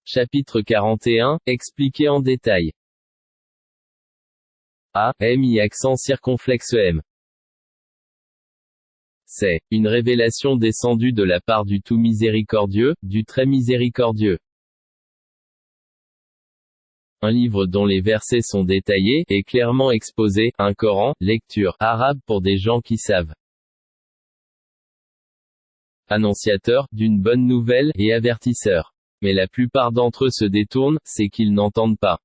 Chapitre 41, expliqué en détail. A. M. accent circonflexe M. C'est une révélation descendue de la part du tout miséricordieux, du très miséricordieux. Un livre dont les versets sont détaillés, et clairement exposés, un Coran, lecture, arabe pour des gens qui savent. Annonciateur, d'une bonne nouvelle, et avertisseur. Mais la plupart d'entre eux se détournent, c'est qu'ils n'entendent pas.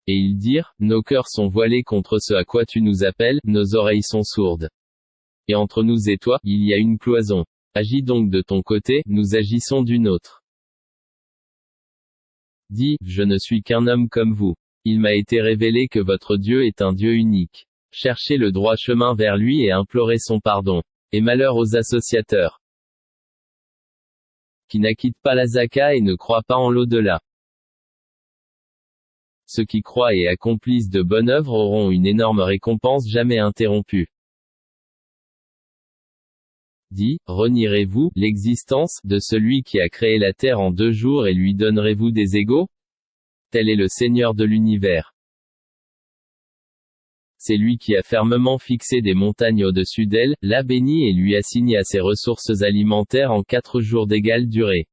Et ils dirent, nos cœurs sont voilés contre ce à quoi tu nous appelles, nos oreilles sont sourdes. Et entre nous et toi, il y a une cloison. Agis donc de ton côté, nous agissons d'une autre. Dis, je ne suis qu'un homme comme vous. Il m'a été révélé que votre Dieu est un Dieu unique. Cherchez le droit chemin vers lui et implorez son pardon. Et malheur aux associateurs qui n'acquittent pas la zaka et ne croient pas en l'au-delà. Ceux qui croient et accomplissent de bonnes œuvres auront une énorme récompense jamais interrompue. Dis, renierez-vous l'existence de celui qui a créé la terre en 2 jours et lui donnerez-vous des égaux? Tel est le Seigneur de l'univers. C'est lui qui a fermement fixé des montagnes au-dessus d'elle, l'a bénie et lui assigné à ses ressources alimentaires en 4 jours d'égale durée.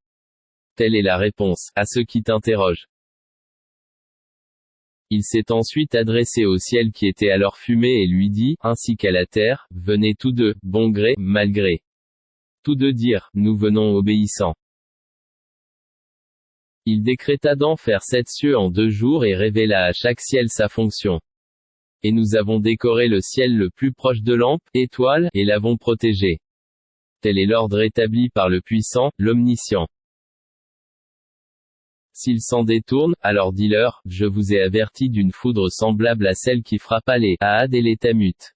Telle est la réponse à ceux qui t'interrogent. Il s'est ensuite adressé au ciel qui était alors fumé et lui dit, ainsi qu'à la terre, venez tous deux, bon gré, mal gré. Tous deux dirent, nous venons obéissants. Il décréta d'en faire 7 cieux en 2 jours et révéla à chaque ciel sa fonction. Et nous avons décoré le ciel le plus proche de lampes, étoiles, et l'avons protégé. Tel est l'ordre établi par le puissant, l'omniscient. S'ils s'en détournent, alors dis-leur, je vous ai averti d'une foudre semblable à celle qui frappa les Aad et les Tamut.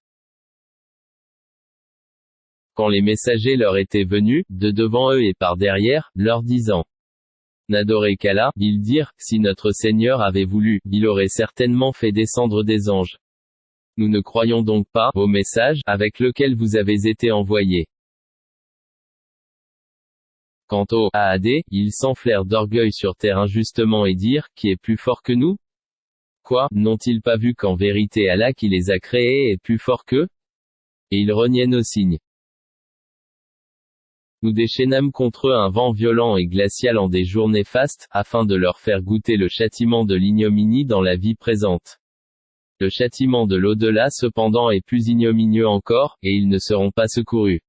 Quand les messagers leur étaient venus, de devant eux et par derrière, leur disant, n'adorez qu'Allah, ils dirent, si notre Seigneur avait voulu, il aurait certainement fait descendre des anges. Nous ne croyons donc pas au message avec lequel vous avez été envoyés. Quant aux Aad, ils s'enflèrent d'orgueil sur terre injustement et dirent, qui est plus fort que nous? Quoi, n'ont-ils pas vu qu'en vérité Allah qui les a créés est plus fort qu'eux? Et ils reniaient nos signes. Nous déchaînâmes contre eux un vent violent et glacial en des jours néfastes, afin de leur faire goûter le châtiment de l'ignominie dans la vie présente. Le châtiment de l'au-delà cependant est plus ignominieux encore, et ils ne seront pas secourus.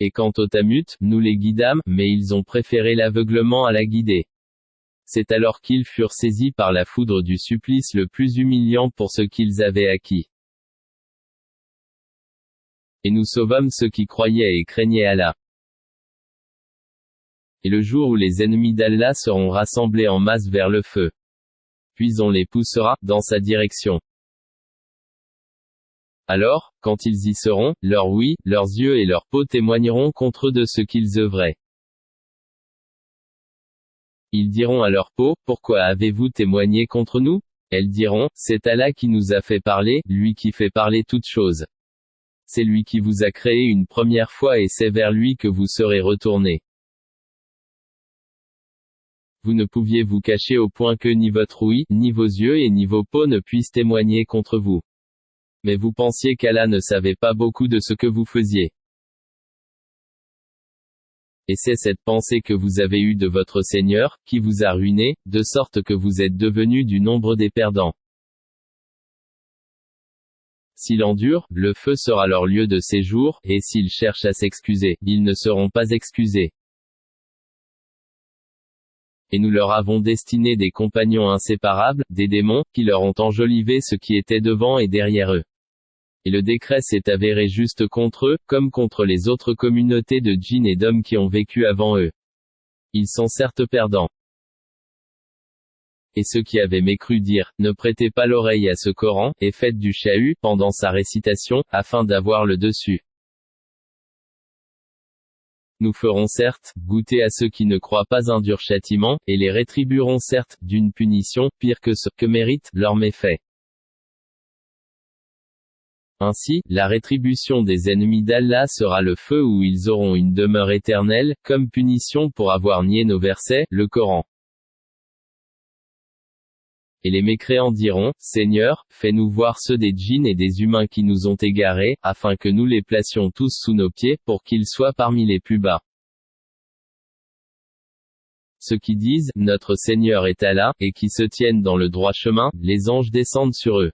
Et quant aux Tamut, nous les guidâmes, mais ils ont préféré l'aveuglement à la guider. C'est alors qu'ils furent saisis par la foudre du supplice le plus humiliant pour ce qu'ils avaient acquis. Et nous sauvâmes ceux qui croyaient et craignaient Allah. Et le jour où les ennemis d'Allah seront rassemblés en masse vers le feu. Puis on les poussera, dans sa direction. Alors, quand ils y seront, leur oui, leurs yeux et leur peau témoigneront contre eux de ce qu'ils œuvraient. Ils diront à leur peau, pourquoi avez-vous témoigné contre nous? Elles diront, c'est Allah qui nous a fait parler, lui qui fait parler toutes choses. C'est lui qui vous a créé une première fois et c'est vers lui que vous serez retournés. Vous ne pouviez vous cacher au point que ni votre ouïe, ni vos yeux et ni vos peaux ne puissent témoigner contre vous. Mais vous pensiez qu'Allah ne savait pas beaucoup de ce que vous faisiez. Et c'est cette pensée que vous avez eue de votre Seigneur, qui vous a ruiné, de sorte que vous êtes devenus du nombre des perdants. S'ils endurent, le feu sera leur lieu de séjour, et s'ils cherchent à s'excuser, ils ne seront pas excusés. Et nous leur avons destiné des compagnons inséparables, des démons, qui leur ont enjolivé ce qui était devant et derrière eux. Et le décret s'est avéré juste contre eux, comme contre les autres communautés de djinns et d'hommes qui ont vécu avant eux. Ils sont certes perdants. Et ceux qui avaient mécru dirent, ne prêtez pas l'oreille à ce Coran, et faites du chahut, pendant sa récitation, afin d'avoir le dessus. Nous ferons certes, goûter à ceux qui ne croient pas un dur châtiment, et les rétribuerons certes, d'une punition, pire que ce que méritent leurs méfaits. Ainsi, la rétribution des ennemis d'Allah sera le feu où ils auront une demeure éternelle, comme punition pour avoir nié nos versets, le Coran. Et les mécréants diront, Seigneur, fais-nous voir ceux des djinns et des humains qui nous ont égarés, afin que nous les placions tous sous nos pieds, pour qu'ils soient parmi les plus bas. Ceux qui disent, notre Seigneur est Allah, et qui se tiennent dans le droit chemin, les anges descendent sur eux.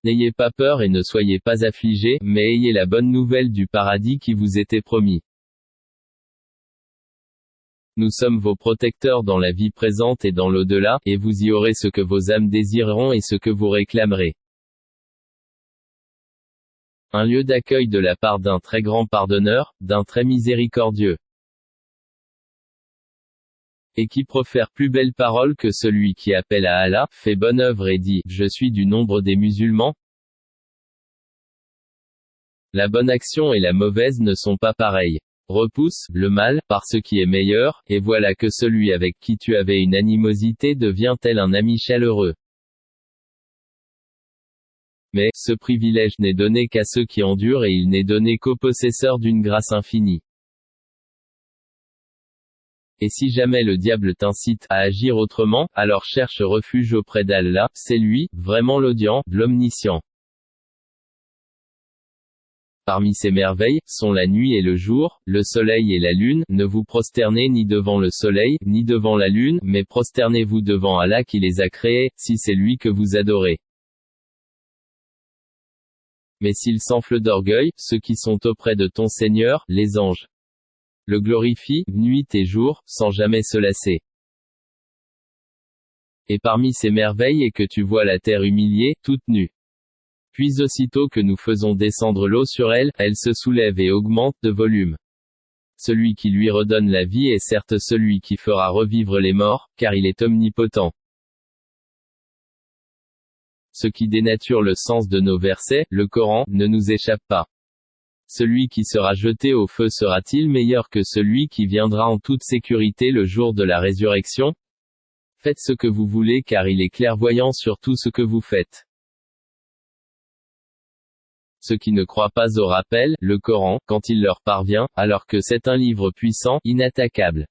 N'ayez pas peur et ne soyez pas affligés, mais ayez la bonne nouvelle du paradis qui vous était promis. Nous sommes vos protecteurs dans la vie présente et dans l'au-delà, et vous y aurez ce que vos âmes désireront et ce que vous réclamerez. Un lieu d'accueil de la part d'un très grand pardonneur, d'un très miséricordieux. Et qui profère plus belle parole que celui qui appelle à Allah, fait bonne œuvre et dit, je suis du nombre des musulmans. La bonne action et la mauvaise ne sont pas pareilles. Repousse le mal par ce qui est meilleur, et voilà que celui avec qui tu avais une animosité devient tel un ami chaleureux. Mais, ce privilège n'est donné qu'à ceux qui endurent et il n'est donné qu'aux possesseurs d'une grâce infinie. Et si jamais le diable t'incite à agir autrement, alors cherche refuge auprès d'Allah, c'est lui, vraiment l'audient, l'omniscient. Parmi ces merveilles, sont la nuit et le jour, le soleil et la lune, ne vous prosternez ni devant le soleil, ni devant la lune, mais prosternez-vous devant Allah qui les a créés, si c'est lui que vous adorez. Mais s'ils s'enflent d'orgueil, ceux qui sont auprès de ton Seigneur, les anges, le glorifient, nuit et jour, sans jamais se lasser. Et parmi ces merveilles est que tu vois la terre humiliée, toute nue. Puis aussitôt que nous faisons descendre l'eau sur elle, elle se soulève et augmente de volume. Celui qui lui redonne la vie est certes celui qui fera revivre les morts, car il est omnipotent. Ce qui dénature le sens de nos versets, le Coran, ne nous échappe pas. Celui qui sera jeté au feu sera-t-il meilleur que celui qui viendra en toute sécurité le jour de la résurrection? Faites ce que vous voulez car il est clairvoyant sur tout ce que vous faites. Ceux qui ne croient pas au rappel, le Coran, quand il leur parvient, alors que c'est un livre puissant, inattaquable.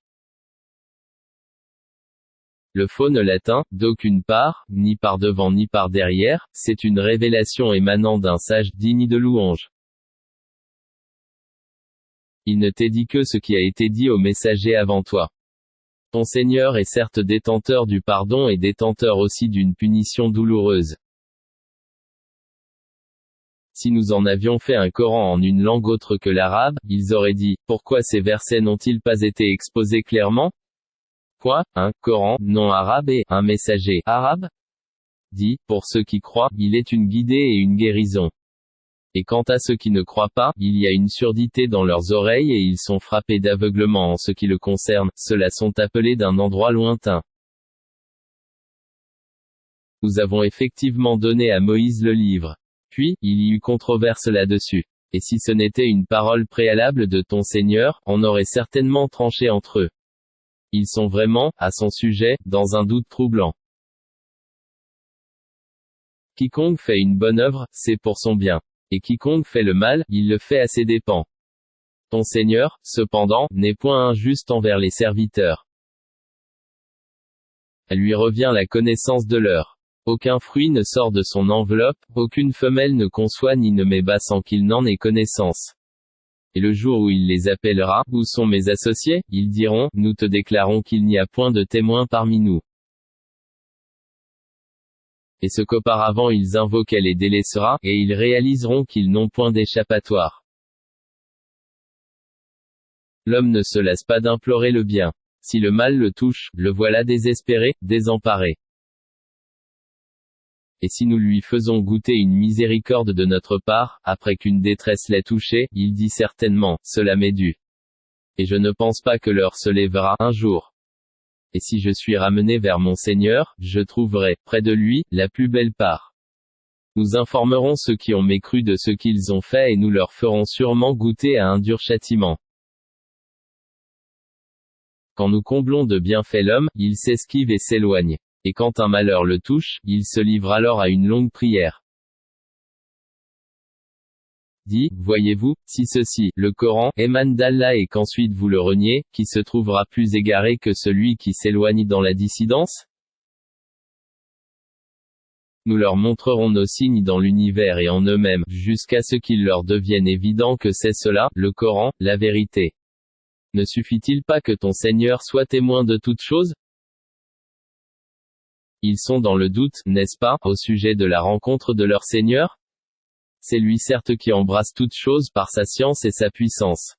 Le faux ne l'atteint, d'aucune part, ni par devant ni par derrière, c'est une révélation émanant d'un sage digne de louange. Il ne t'est dit que ce qui a été dit aux messagers avant toi. Ton Seigneur est certes détenteur du pardon et détenteur aussi d'une punition douloureuse. Si nous en avions fait un Coran en une langue autre que l'arabe, ils auraient dit, pourquoi ces versets n'ont-ils pas été exposés clairement? Quoi, un Coran non arabe et un messager arabe? Dit, pour ceux qui croient, il est une guidée et une guérison. Et quant à ceux qui ne croient pas, il y a une surdité dans leurs oreilles et ils sont frappés d'aveuglement en ce qui le concerne, ceux-là sont appelés d'un endroit lointain. Nous avons effectivement donné à Moïse le livre. Puis, il y eut controverse là-dessus. Et si ce n'était une parole préalable de ton Seigneur, on aurait certainement tranché entre eux. Ils sont vraiment, à son sujet, dans un doute troublant. Quiconque fait une bonne œuvre, c'est pour son bien. Et quiconque fait le mal, il le fait à ses dépens. Ton Seigneur, cependant, n'est point injuste envers les serviteurs. À lui revient la connaissance de l'heure. Aucun fruit ne sort de son enveloppe, aucune femelle ne conçoit ni ne met bas sans qu'il n'en ait connaissance. Et le jour où il les appellera, où sont mes associés, ils diront, nous te déclarons qu'il n'y a point de témoin parmi nous. Et ce qu'auparavant ils invoquaient les délaissera, et ils réaliseront qu'ils n'ont point d'échappatoire. L'homme ne se lasse pas d'implorer le bien. Si le mal le touche, le voilà désespéré, désemparé. Et si nous lui faisons goûter une miséricorde de notre part, après qu'une détresse l'ait touché, il dit certainement, cela m'est dû. Et je ne pense pas que l'heure se lèvera un jour. Et si je suis ramené vers mon Seigneur, je trouverai, près de lui, la plus belle part. Nous informerons ceux qui ont mécru de ce qu'ils ont fait et nous leur ferons sûrement goûter à un dur châtiment. Quand nous comblons de bienfaits l'homme, il s'esquive et s'éloigne. Et quand un malheur le touche, il se livre alors à une longue prière. dit, voyez-vous, si ceci, le Coran, émane d'Allah et qu'ensuite vous le reniez, qui se trouvera plus égaré que celui qui s'éloigne dans la dissidence? Nous leur montrerons nos signes dans l'univers et en eux-mêmes, jusqu'à ce qu'il leur devienne évident que c'est cela, le Coran, la vérité. Ne suffit-il pas que ton Seigneur soit témoin de toutes choses? Ils sont dans le doute, n'est-ce pas, au sujet de la rencontre de leur Seigneur? C'est lui certes qui embrasse toutes choses par sa science et sa puissance.